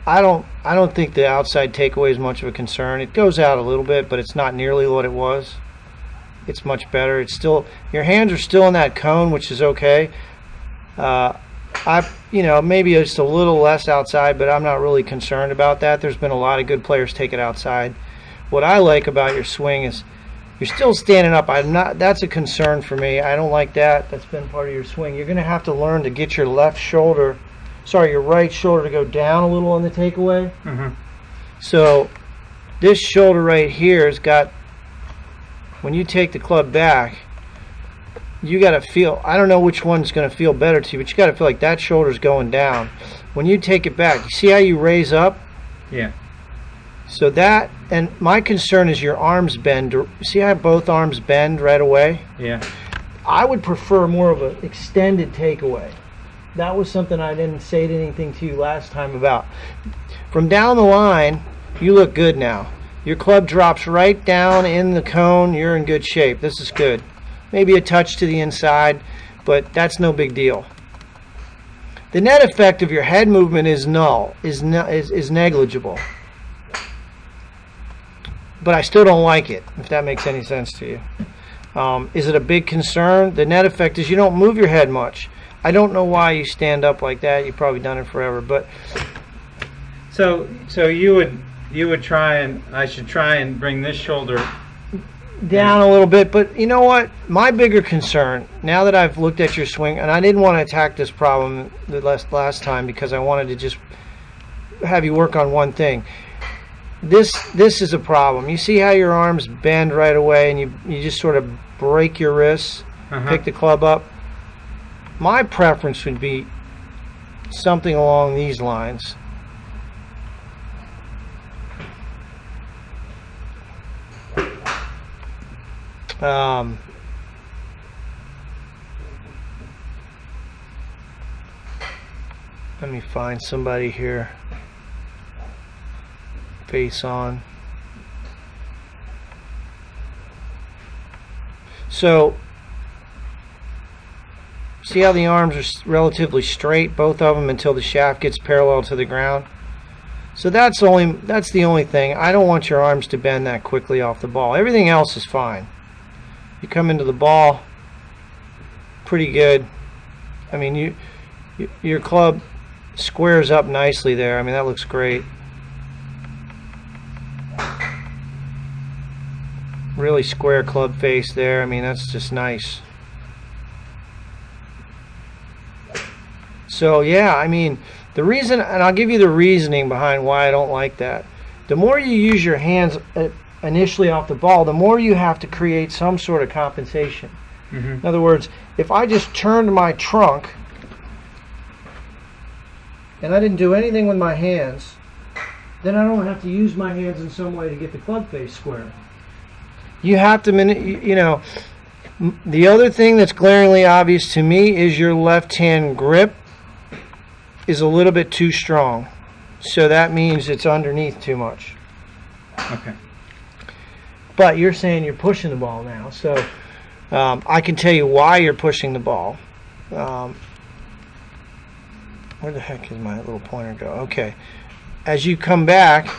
I don't think the outside takeaway is much of a concern. It goes out a little bit, but it's not nearly what it was. It's much better. It's still, your hands are still in that cone, which is okay. Maybe just a little less outside, but I'm not really concerned about that. There's been a lot of good players take it outside. What I like about your swing is you're still standing up. That's a concern for me. I don't like that. That's been part of your swing. You're going to have to learn to get your right shoulder to go down a little on the takeaway. So this shoulder right here has got, when you take the club back, you got to feel, I don't know which one's going to feel better to you, but you got to feel like that shoulder's going down. When you take it back, you see how you raise up? Yeah. So that, and my concern is your arms bend. See how both arms bend right away? Yeah. I would prefer more of an extended takeaway. That was something I didn't say anything to you last time about. From down the line, you look good now. Your club drops right down in the cone. You're in good shape. This is good. Maybe a touch to the inside, but that's no big deal. The net effect of your head movement is negligible. But I still don't like it, if that makes any sense to you. Is it a big concern? The net effect is you don't move your head much. I don't know why you stand up like that. You've probably done it forever, but so you would try, and I should try and bring this shoulder down a little bit. But you know what? My bigger concern, now that I've looked at your swing, and I didn't want to attack this problem the last time because I wanted to just have you work on one thing. This is a problem. You see how your arms bend right away, and you just sort of break your wrists, pick the club up. My preference would be something along these lines. Let me find somebody here. Face on. So see how the arms are relatively straight, both of them, until the shaft gets parallel to the ground. So that's the only thing. I don't want your arms to bend that quickly off the ball. Everything else is fine. You come into the ball pretty good. I mean, your club squares up nicely there. I mean, that looks great. Really square club face there. I mean, that's just nice. So yeah, I mean, the reason, and I'll give you the reasoning behind why I don't like that. The more you use your hands initially off the ball, the more you have to create some sort of compensation. In other words, if I just turned my trunk and I didn't do anything with my hands, then I don't have to use my hands in some way to get the club face square. You have to, the other thing that's glaringly obvious to me is your left hand grip is a little bit too strong. So that means it's underneath too much. Okay. But you're saying you're pushing the ball now. So I can tell you why you're pushing the ball. Where the heck is my little pointer go? Okay. As you come back,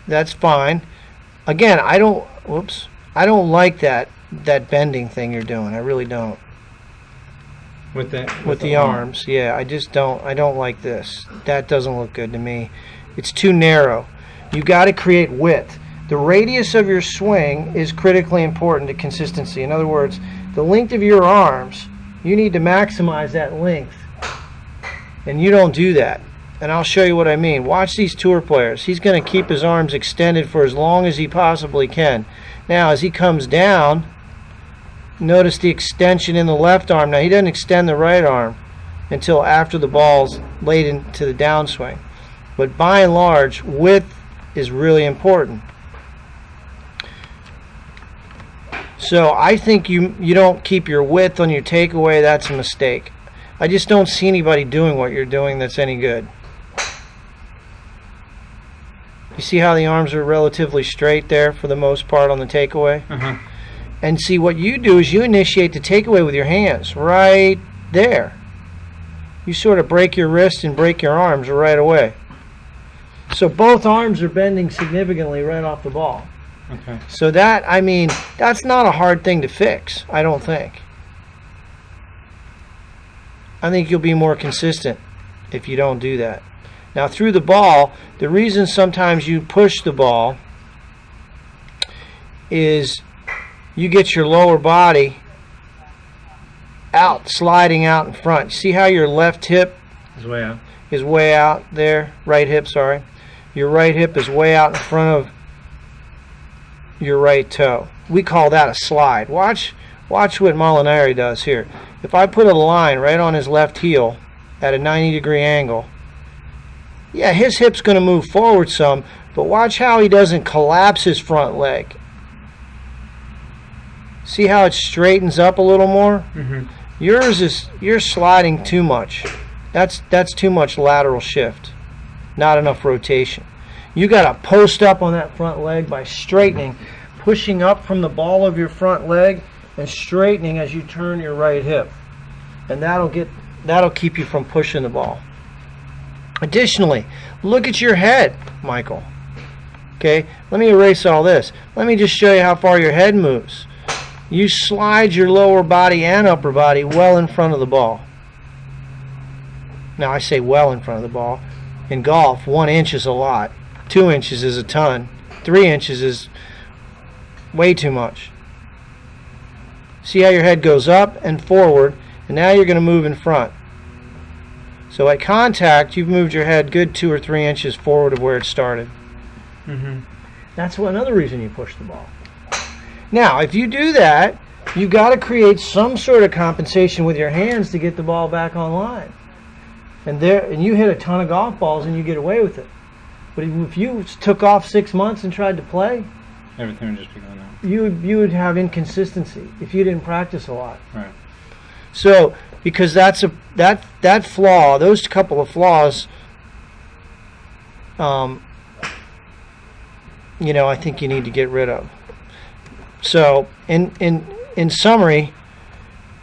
that's fine. Again, I don't like that bending thing you're doing. I really don't. With the arms, yeah, I just don't. I don't like this. That doesn't look good to me. It's too narrow. You got to create width. The radius of your swing is critically important to consistency. In other words, the length of your arms, you need to maximize that length, and you don't do that. And I'll show you what I mean. Watch these tour players. He's going to keep his arms extended for as long as he possibly can. Now, as he comes down, notice the extension in the left arm. Now, he doesn't extend the right arm until after the ball's laid into the downswing. But by and large, width is really important. So I think you don't keep your width on your takeaway. That's a mistake. I just don't see anybody doing what you're doing that's any good. You see how the arms are relatively straight there for the most part on the takeaway? And see, what you do is you initiate the takeaway with your hands right there. you sort of break your wrist and break your arms right away. So both arms are bending significantly right off the ball. Okay. So that, I mean, that's not a hard thing to fix, I don't think. I think you'll be more consistent if you don't do that. Now through the ball, the reason sometimes you push the ball is you get your lower body out, sliding out in front. See how your left hip It's way out. is way out there? Right hip, sorry. Your right hip is way out in front of your right toe. We call that a slide. Watch what Molinari does here. If I put a line right on his left heel at a 90-degree angle, yeah, his hip's going to move forward some, but watch how he doesn't collapse his front leg. See how it straightens up a little more? Mm-hmm. You're sliding too much. That's too much lateral shift. Not enough rotation. You got to post up on that front leg by straightening, pushing up from the ball of your front leg and straightening as you turn your right hip. And that'll keep you from pushing the ball. Additionally, look at your head, Michael. Okay, let me erase all this. Let me just show you how far your head moves. You slide your lower body and upper body well in front of the ball. Now I say well in front of the ball. In golf, 1 inch is a lot. 2 inches is a ton. 3 inches is way too much. See how your head goes up and forward, and now you're going to move in front. So at contact, you've moved your head good 2 or 3 inches forward of where it started. Mm-hmm. That's another reason you push the ball. Now, if you do that, you've got to create some sort of compensation with your hands to get the ball back online. And you hit a ton of golf balls and you get away with it. But if you took off 6 months and tried to play, Everything would just be going out. you would have inconsistency if you didn't practice a lot. Right. So, because that flaw, those couple of flaws, I think you need to get rid of. So, in summary,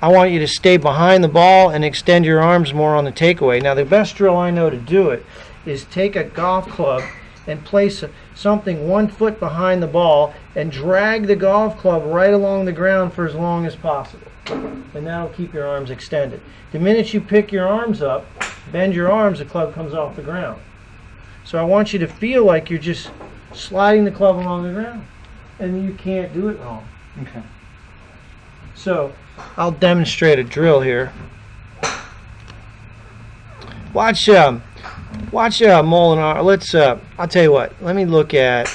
I want you to stay behind the ball and extend your arms more on the takeaway. Now, the best drill I know to do it is take a golf club and place something 1 foot behind the ball and drag the golf club right along the ground for as long as possible. And that'll keep your arms extended. The minute you pick your arms up, bend your arms, the club comes off the ground. So I want you to feel like you're just sliding the club along the ground. And you can't do it wrong. Okay. So I'll demonstrate a drill here. Watch Molinar. I'll tell you what. Let me look at.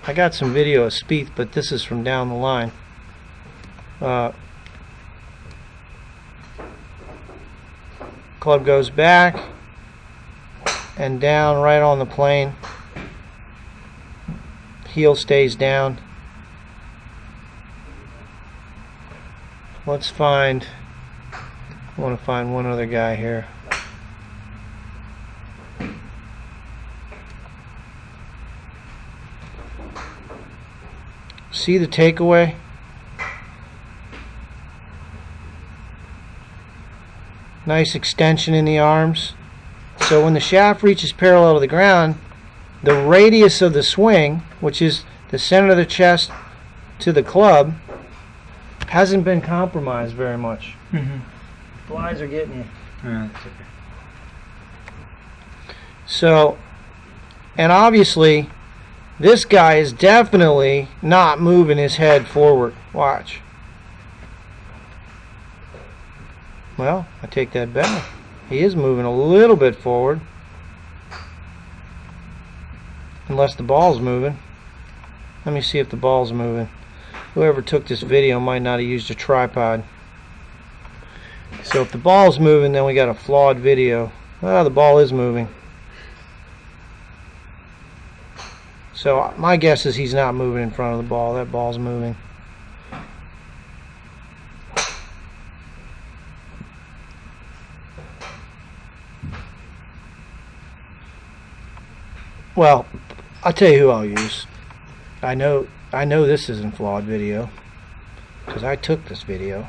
I got some video of Spieth, but this is from down the line. Club goes back and down right on the plane. Heel stays down. I want to find one other guy here. See the takeaway? Nice extension in the arms. So when the shaft reaches parallel to the ground, the radius of the swing, which is the center of the chest to the club, hasn't been compromised very much. Mm-hmm. Flies are getting you. Yeah, that's okay. So, and obviously, this guy is definitely not moving his head forward. Watch. Well, I take that back. He is moving a little bit forward. Unless the ball's moving. Let me see if the ball's moving. Whoever took this video might not have used a tripod. So if the ball's moving, then we got a flawed video. Ah, the ball is moving. So my guess is he's not moving in front of the ball. That ball's moving. Well, I'll tell you who I'll use. I know this isn't flawed video because I took this video.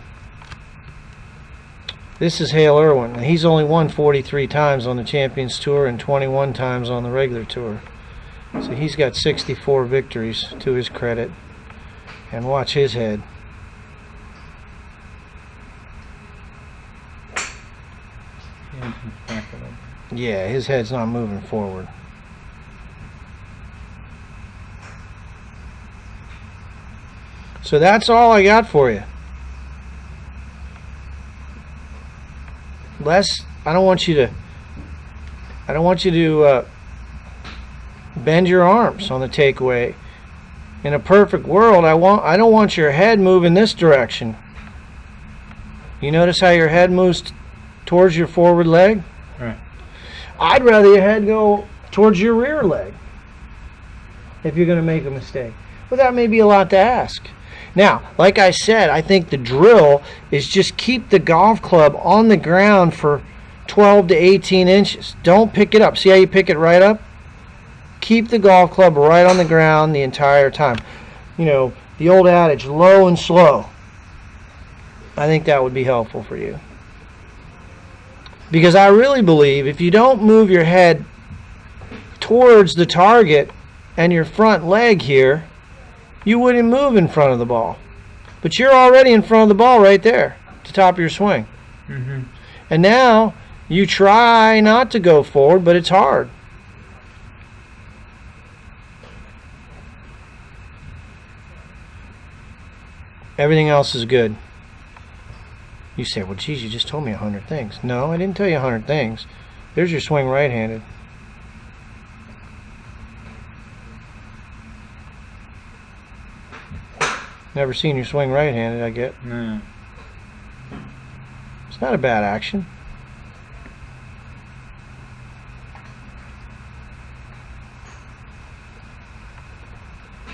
This is Hale Irwin. And he's only won 43 times on the Champions Tour and 21 times on the regular tour. So he's got 64 victories to his credit. And watch his head. Yeah, his head's not moving forward. So that's all I got for you. Les, I don't want you to bend your arms on the takeaway. In a perfect world, I don't want your head moving this direction. You notice how your head moves towards your forward leg? Right. I'd rather your head go towards your rear leg if you're going to make a mistake. But that may be a lot to ask. Now, like I said, I think the drill is just keep the golf club on the ground for 12 to 18 inches. Don't pick it up. See how you pick it right up? Keep the golf club right on the ground the entire time. You know, the old adage, low and slow. I think that would be helpful for you. Because I really believe if you don't move your head towards the target and your front leg here, you wouldn't move in front of the ball. But you're already in front of the ball right there, at the top of your swing. Mm-hmm. And now you try not to go forward, but it's hard. Everything else is good. You say, well, geez, you just told me 100 things. No, I didn't tell you 100 things. There's your swing right-handed. Never seen your swing right-handed, I get. No. It's not a bad action.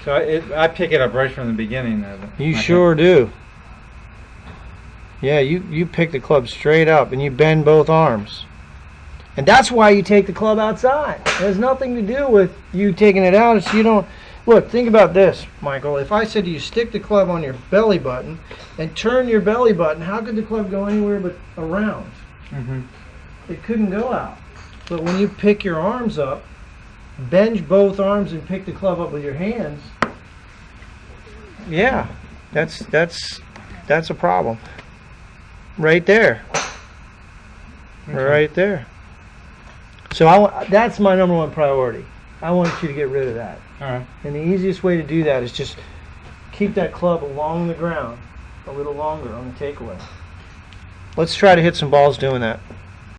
So I pick it up right from the beginning, though. You sure do. Yeah, you pick the club straight up and you bend both arms. And that's why you take the club outside. It has nothing to do with you taking it out. It's you don't... Look, think about this, Michael. If I said to you, stick the club on your belly button and turn your belly button, how could the club go anywhere but around? Mm-hmm. It couldn't go out. But when you pick your arms up, bend both arms and pick the club up with your hands, yeah, that's a problem. Right there. Okay. Right there. So that's my number one priority. I want you to get rid of that. All right. And the easiest way to do that is just keep that club along the ground a little longer on the takeaway. Let's try to hit some balls doing that.